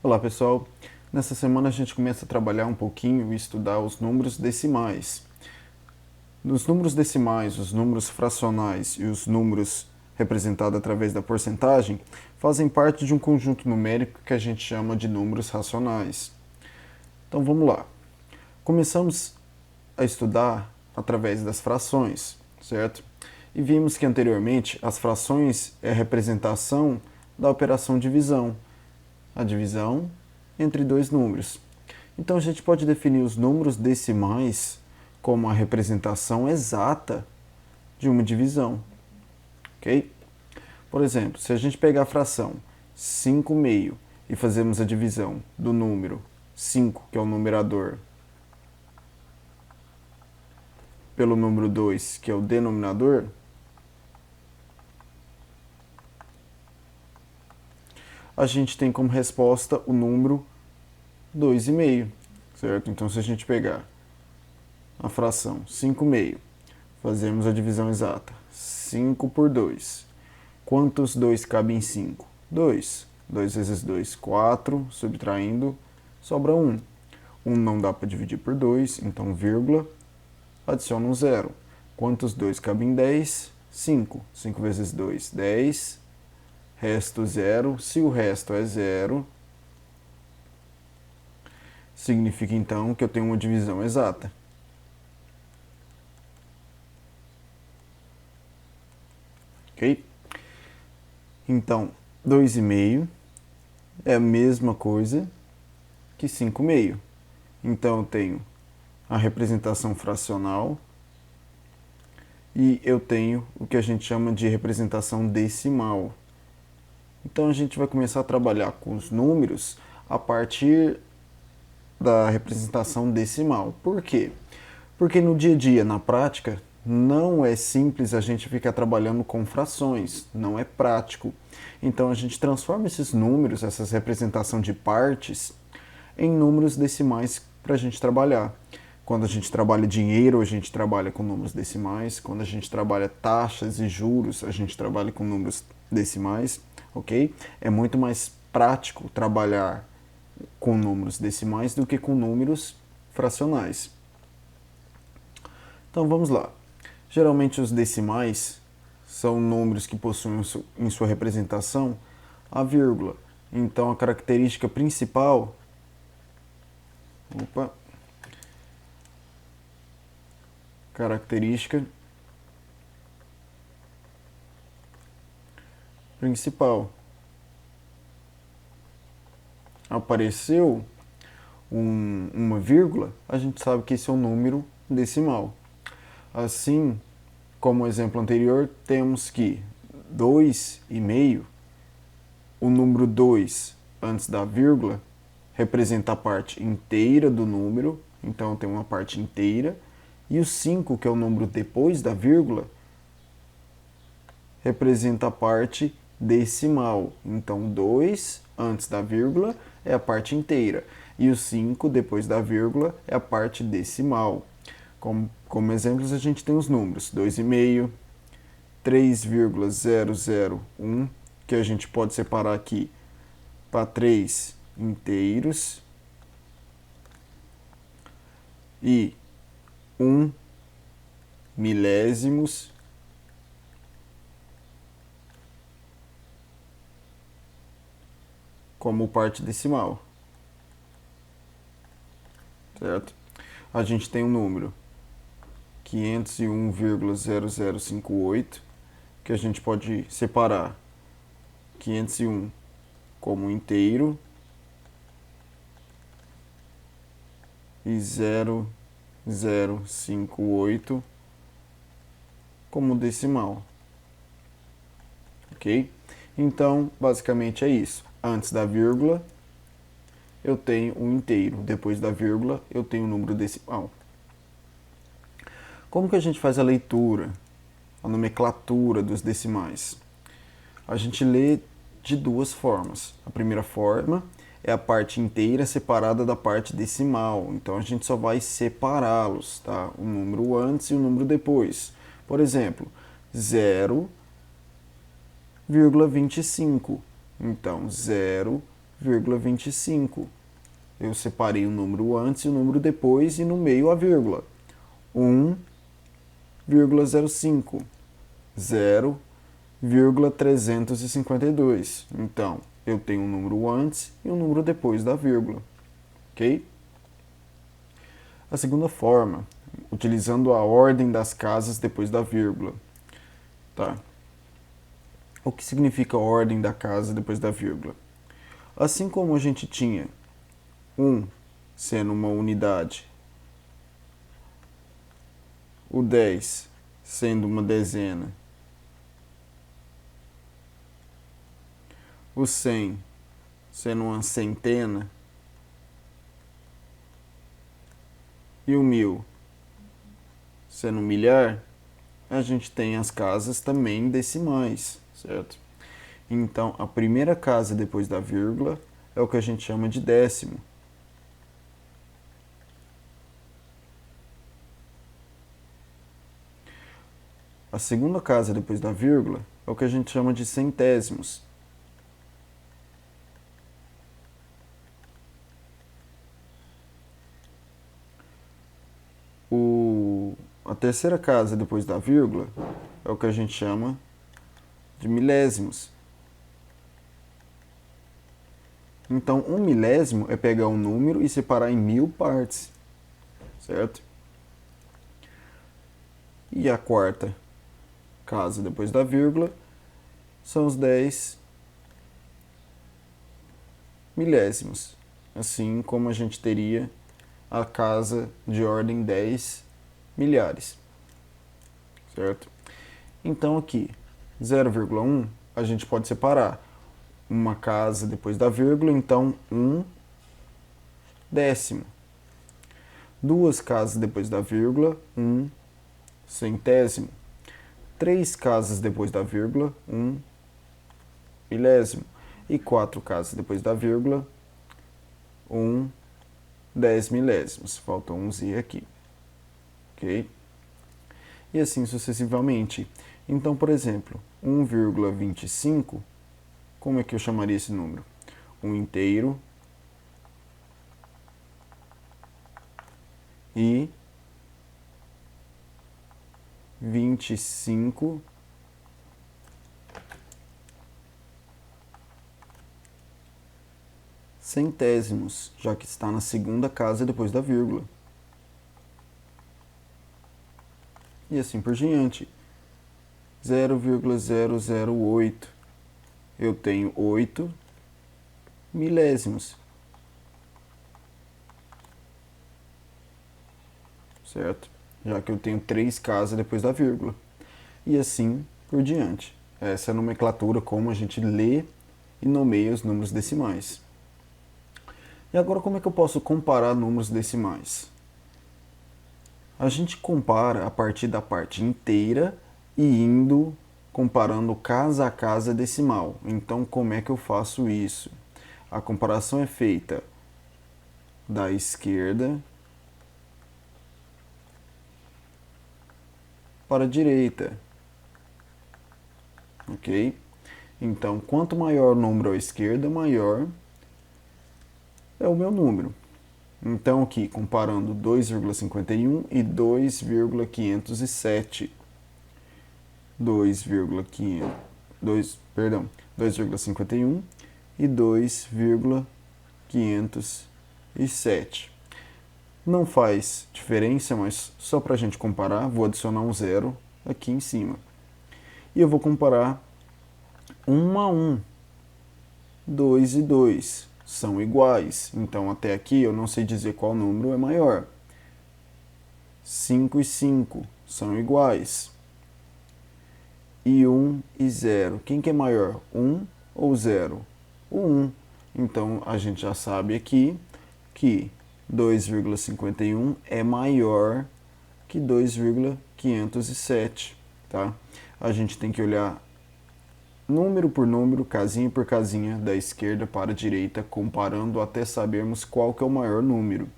Olá pessoal, nessa semana a gente começa a trabalhar um pouquinho e estudar os números decimais. Nos números decimais, os números fracionais e os números representados através da porcentagem fazem parte de um conjunto numérico que a gente chama de números racionais. Então vamos lá. Começamos a estudar através das frações, certo? E vimos que anteriormente as frações é a representação da operação divisão, a divisão entre dois números. Então a gente pode definir os números decimais como a representação exata de uma divisão, ok? Por exemplo, se a gente pegar a fração 5/2 e fazermos a divisão do número 5, que é o numerador, pelo número 2, que é o denominador, a gente tem como resposta o número 2,5, certo? Então, se a gente pegar a fração 5/2, fazemos a divisão exata, 5 por 2. Quantos 2 cabem em 5? 2. 2 vezes 2, 4, subtraindo, sobra 1. 1 não dá para dividir por 2, então vírgula, adiciona um zero. Quantos 2 cabem em 10? 5. 5 vezes 2, 10. Resto 0. Se o resto é 0, significa então que eu tenho uma divisão exata. Ok? Então, 2,5 é a mesma coisa que 5,5. Então, eu tenho a representação fracional e eu tenho o que a gente chama de representação decimal. Então, a gente vai começar a trabalhar com os números a partir da representação decimal. Por quê? Porque no dia a dia, na prática, não é simples a gente ficar trabalhando com frações, não é prático. Então a gente transforma esses números, essas representações de partes, em números decimais para a gente trabalhar. Quando a gente trabalha dinheiro, a gente trabalha com números decimais. Quando a gente trabalha taxas e juros, a gente trabalha com números decimais, ok? É muito mais prático trabalhar com números decimais do que com números fracionais. Então vamos lá. Geralmente os decimais são números que possuem em sua representação a vírgula. Então a característica principal característica principal. Apareceu uma vírgula, a gente sabe que esse é um número decimal. Assim, como o exemplo anterior, temos que 2,5, o número 2 antes da vírgula representa a parte inteira do número, então tem uma parte inteira, e o 5, que é o número depois da vírgula, representa a parte decimal. Então 2 antes da vírgula é a parte inteira, e o 5 depois da vírgula é a parte decimal. Como exemplos, a gente tem os números 2,5, 3,001, que a gente pode separar aqui para 3 inteiros, e 1 milésimos, como parte decimal, certo? A gente tem um número 501,0058, que a gente pode separar 501 como inteiro e 0058 como decimal, ok? Então, basicamente é isso. Antes da vírgula, eu tenho um inteiro. Depois da vírgula, eu tenho um número decimal. Como que a gente faz a leitura, a nomenclatura dos decimais? A gente lê de duas formas. A primeira forma é a parte inteira separada da parte decimal. Então a gente só vai separá-los, tá? O número antes e o número depois. Por exemplo, 0,25. Então 0 0,25. Eu separei o número antes e o número depois e no meio a vírgula. 1,05. 0,352. Então, eu tenho um número antes e um número depois da vírgula. Ok? A segunda forma, utilizando a ordem das casas depois da vírgula. Tá? O que significa a ordem da casa depois da vírgula? Assim como a gente tinha 1 sendo uma unidade, o 10 sendo uma dezena, o 100 sendo uma centena e o 1000 sendo um milhar, a gente tem as casas também decimais, certo? Então, a primeira casa depois da vírgula é o que a gente chama de décimo. A segunda casa depois da vírgula é o que a gente chama de centésimos. A terceira casa depois da vírgula é o que a gente chama de milésimos. Então, um milésimo é pegar um número e separar em 1000 partes, certo? E a quarta casa depois da vírgula são os 10 milésimos, assim como a gente teria a casa de ordem 10 milhares, certo? Então aqui, 0,1 a gente pode separar uma casa depois da vírgula, então 1 décimo. Duas casas depois da vírgula, 1 centésimo. 3 casas depois da vírgula, 1 milésimo. E 4 casas depois da vírgula, 1 10 milésimos. Falta um Z aqui. Ok? E assim sucessivamente. Então, por exemplo, 1,25, como é que eu chamaria esse número? Um inteiro e 25 centésimos, já que está na segunda casa depois da vírgula. E assim por diante. 0,008. Eu tenho 8 milésimos. Certo? Já que eu tenho 3 casas depois da vírgula. E assim por diante. Essa é a nomenclatura como a gente lê e nomeia os números decimais. E agora como é que eu posso comparar números decimais? A gente compara a partir da parte inteira e indo comparando casa a casa decimal. Então, como é que eu faço isso? A comparação é feita da esquerda para a direita. Ok? Então, quanto maior o número à esquerda, maior é o meu número. Então, aqui, comparando 2,51 e 2,507. 2,51 e 2,507. Não faz diferença, mas só para a gente comparar, vou adicionar um zero aqui em cima. E eu vou comparar 1 a 1. 2 e 2 são iguais. Então, até aqui eu não sei dizer qual número é maior. 5 e 5 são iguais. E 1 e 0. Quem que é maior? 1 ou 0? O 1. Então, a gente já sabe aqui que 2,51 é maior que 2,507. Tá? A gente tem que olhar número por número, casinha por casinha, da esquerda para a direita, comparando até sabermos qual que é o maior número.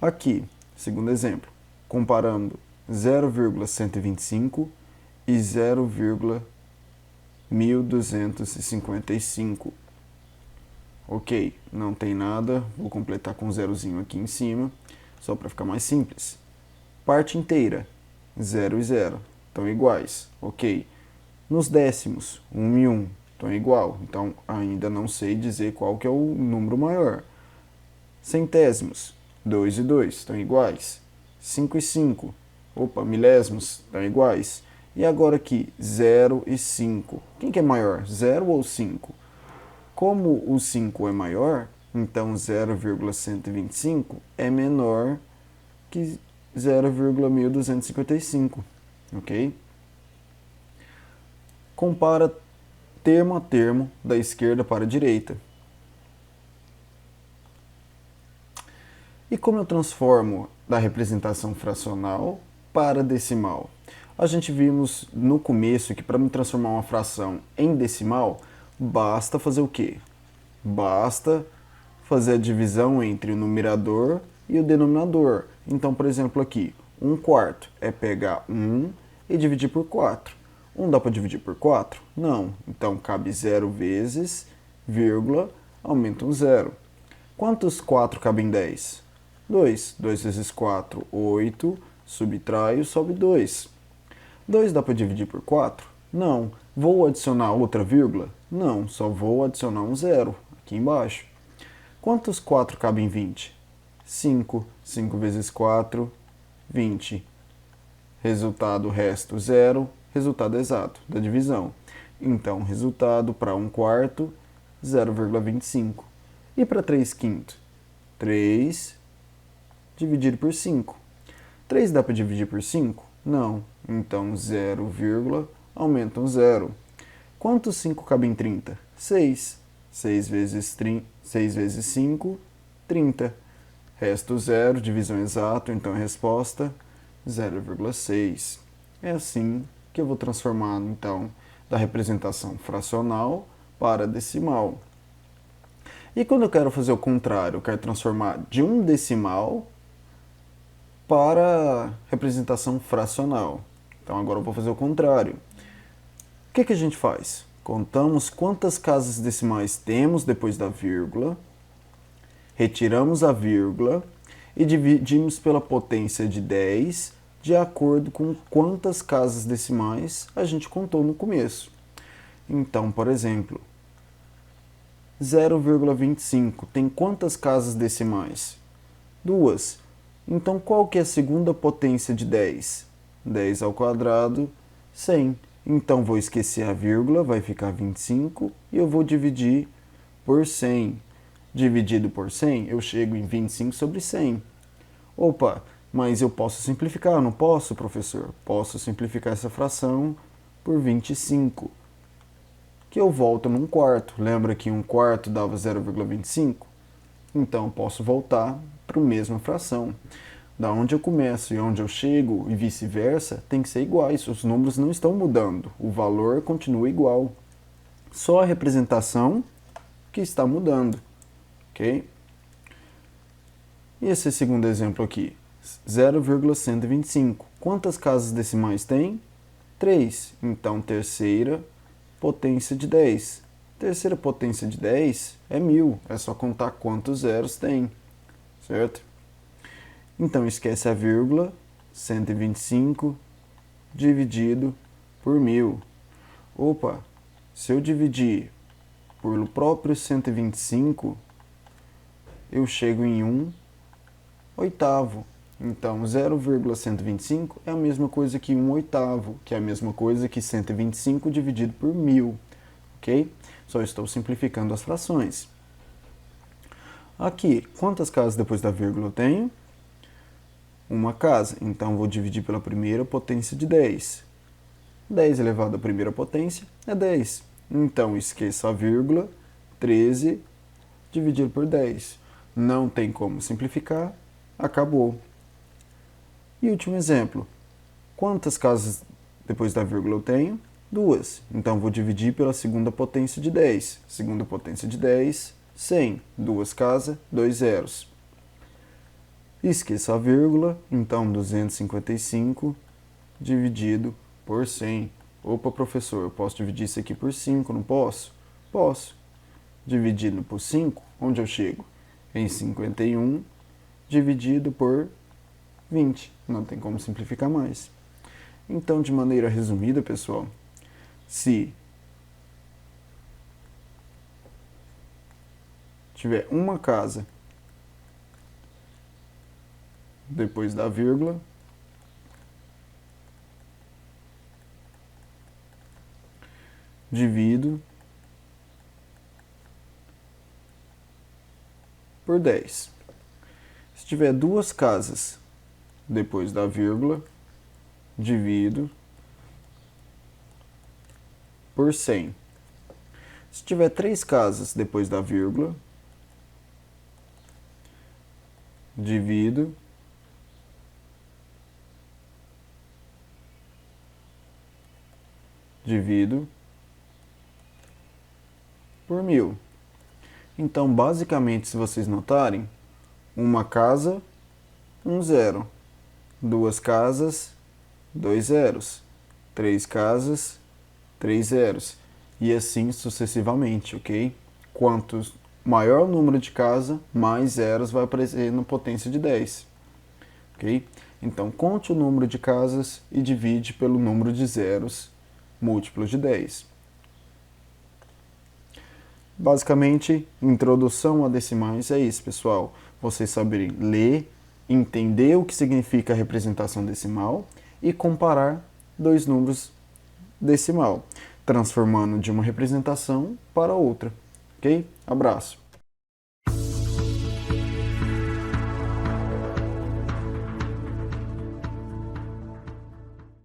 Aqui, segundo exemplo, comparando 0,125 e 0,1255. Ok, não tem nada, vou completar com um zerozinho aqui em cima, só para ficar mais simples. Parte inteira, 0 e 0, estão iguais, ok. Nos décimos, 1 e 1, estão igual, então ainda não sei dizer qual que é o número maior. Centésimos, 2 e 2, estão iguais. 5 e 5, opa, milésimos, estão iguais. E agora aqui, 0 e 5, quem que é maior, 0 ou 5? Como o 5 é maior, então 0,125 é menor que 0,1255, ok? Compara termo a termo da esquerda para a direita. E como eu transformo da representação fracional para decimal? A gente vimos no começo que para me transformar uma fração em decimal, basta fazer o quê? Basta fazer a divisão entre o numerador e o denominador. Então, por exemplo, aqui, 1/4 é pegar 1 e dividir por 4. 1 dá para dividir por 4? Não. Então, cabe 0 vezes, vírgula, aumenta um 0. Quantos 4 cabem em 10? 2. 2 vezes 4, 8. Subtraio, sobe 2. 2 dá para dividir por 4? Não. Vou adicionar outra vírgula? Não, só vou adicionar um 0 aqui embaixo. Quantos 4 cabem em 20? 5. 5 vezes 4, 20. Resultado, resto, 0. Resultado exato da divisão. Então, resultado para 1/4, 0,25. E para 3/5? 3 dividido por 5. 3 dá para dividir por 5? Não. Então, 0, aumenta um 0. Quantos 5 cabem em 30? 6. 6 vezes 5, 30. Resto 0, divisão exata, então a resposta 0,6. É assim que eu vou transformar, então, da representação fracional para decimal. E quando eu quero fazer o contrário, eu quero transformar de um decimal para representação fracional. Então agora eu vou fazer o contrário. O que a gente faz? Contamos quantas casas decimais temos depois da vírgula, retiramos a vírgula e dividimos pela potência de 10 de acordo com quantas casas decimais a gente contou no começo. Então, por exemplo, 0,25 tem quantas casas decimais? 2. Então, qual que é a segunda potência de 10? 10 ao quadrado, 100. Então, vou esquecer a vírgula, vai ficar 25, e eu vou dividir por 100. Dividido por 100, eu chego em 25 sobre 100. Opa, mas eu posso simplificar, não posso, professor? Posso simplificar essa fração por 25, que eu volto num quarto. Lembra que 1/4 dava 0,25? Então, eu posso voltar para a mesma fração. Da onde eu começo e onde eu chego e vice-versa, tem que ser iguais. Os números não estão mudando. O valor continua igual. Só a representação que está mudando. Ok? E esse segundo exemplo aqui? 0,125. Quantas casas decimais tem? 3. Então, terceira potência de 10. Terceira potência de 10 é 1000. É só contar quantos zeros tem. Certo? Então, esquece a vírgula, 125 dividido por 1000. Opa, se eu dividir por o próprio 125, eu chego em 1/8. Então, 0,125 é a mesma coisa que 1/8, que é a mesma coisa que 125 dividido por 1000. Ok? Só estou simplificando as frações. Aqui, quantas casas depois da vírgula eu tenho? Uma casa, então vou dividir pela primeira potência de 10. 10 elevado à primeira potência é 10. Então, esqueça a vírgula, 13 dividido por 10. Não tem como simplificar, acabou. E último exemplo, quantas casas depois da vírgula eu tenho? 2. Então, vou dividir pela segunda potência de 10. Segunda potência de 10, 100. 2 casas, 2 zeros. Esqueça a vírgula, então 255 dividido por 100. Opa, professor, eu posso dividir isso aqui por 5, não posso? Posso. dividido por 5, onde eu chego? Em 51 dividido por 20. Não tem como simplificar mais. Então, de maneira resumida, pessoal, se tiver uma casa depois da vírgula, divido por 10. Se tiver duas casas depois da vírgula, divido por 100. Se tiver três casas depois da vírgula, divido por 1000. Então, basicamente, se vocês notarem, uma casa, um zero. Duas casas, dois zeros. Três casas, três zeros. E assim sucessivamente, ok? Quanto maior o número de casa, mais zeros vai aparecer no potência de 10. Ok? Então, conte o número de casas e divide pelo número de zeros múltiplo de 10. Basicamente, introdução a decimais é isso, pessoal. Vocês saberem ler, entender o que significa a representação decimal e comparar dois números decimal, transformando de uma representação para outra. Ok? Abraço!